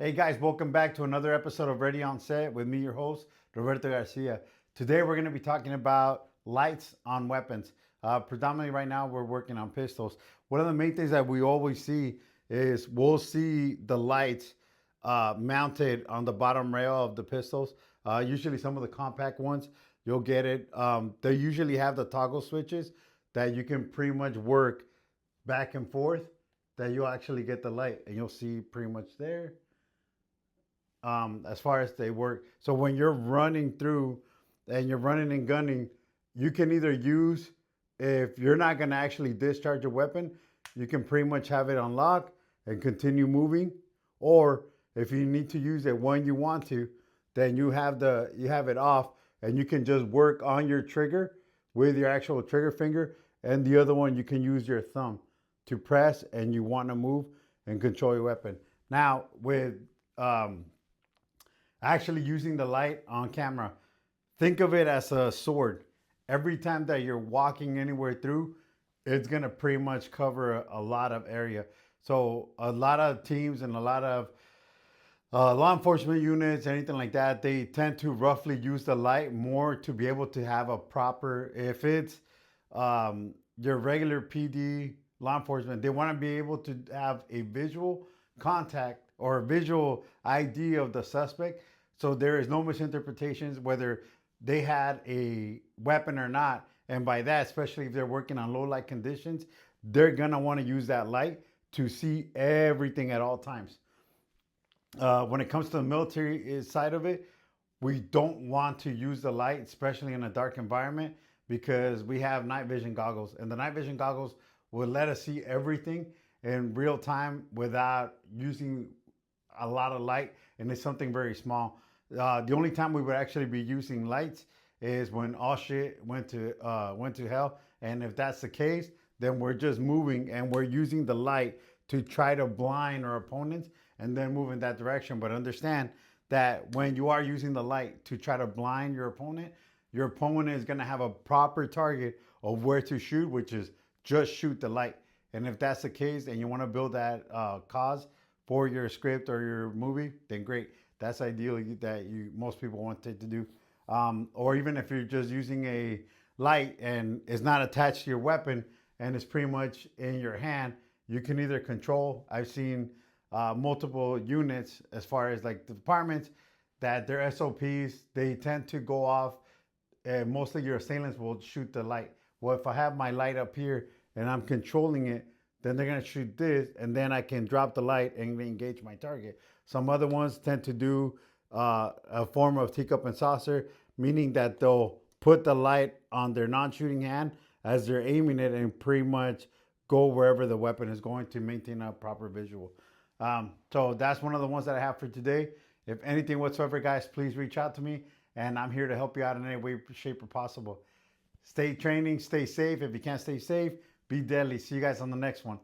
Hey guys, welcome back to another episode of Ready on Set with me, your host, Roberto Garcia. Today we're going to be talking about lights on weapons. Predominantly right now we're working on pistols. One of the main things that we always see is we'll see the lights mounted on the bottom rail of the pistols. Usually some of the compact ones, you'll get it. They usually have the toggle switches that you can pretty much work back and forth that you'll actually get the light and you'll see pretty much there as far as they work. So when you're running through and you're running and gunning, you can either use, if you're not going to actually discharge a weapon, you can pretty much have it on lock and continue moving. Or if you need to use it when you want to, then you have it off and you can just work on your trigger with your actual trigger finger, and the other one you can use your thumb to press and you want to move and control your weapon. Now with actually using the light on camera, think of it as a sword. Every time that you're walking anywhere through, it's gonna pretty much cover a lot of area. So a lot of teams and a lot of law enforcement units, anything like that, they tend to roughly use the light more to be able to have a proper, if it's your regular PD law enforcement, they want to be able to have a visual contact or a visual ID of the suspect. So there is no misinterpretations whether they had a weapon or not. And by that, especially if they're working on low light conditions, they're going to want to use that light to see everything at all times. When it comes to the military side of it, we don't want to use the light, especially in a dark environment, because we have night vision goggles, and the night vision goggles will let us see everything in real time without using a lot of light, and it's something very small. The only time we would actually be using lights is when all shit went to hell, and if that's the case, then we're just moving and we're using the light to try to blind our opponents and then move in that direction. But understand that when you are using the light to try to blind your opponent is going to have a proper target of where to shoot, which is just shoot the light. And if that's the case and you want to build that cause for your script or your movie, then great. That's ideally that most people want to do. Or even if you're just using a light and it's not attached to your weapon and it's pretty much in your hand, you can either control. I've seen multiple units as far as like the departments that their SOPs, they tend to go off, and mostly your assailants will shoot the light. Well, if I have my light up here and I'm controlling it, then they're gonna shoot this, and then I can drop the light and engage my target. Some other ones tend to do a form of teacup and saucer, meaning that they'll put the light on their non-shooting hand as they're aiming it and pretty much go wherever the weapon is going to maintain a proper visual. So that's one of the ones that I have for today. If anything whatsoever, guys, please reach out to me, and I'm here to help you out in any way, shape, or possible. Stay training, stay safe. If you can't stay safe, be deadly. See you guys on the next one.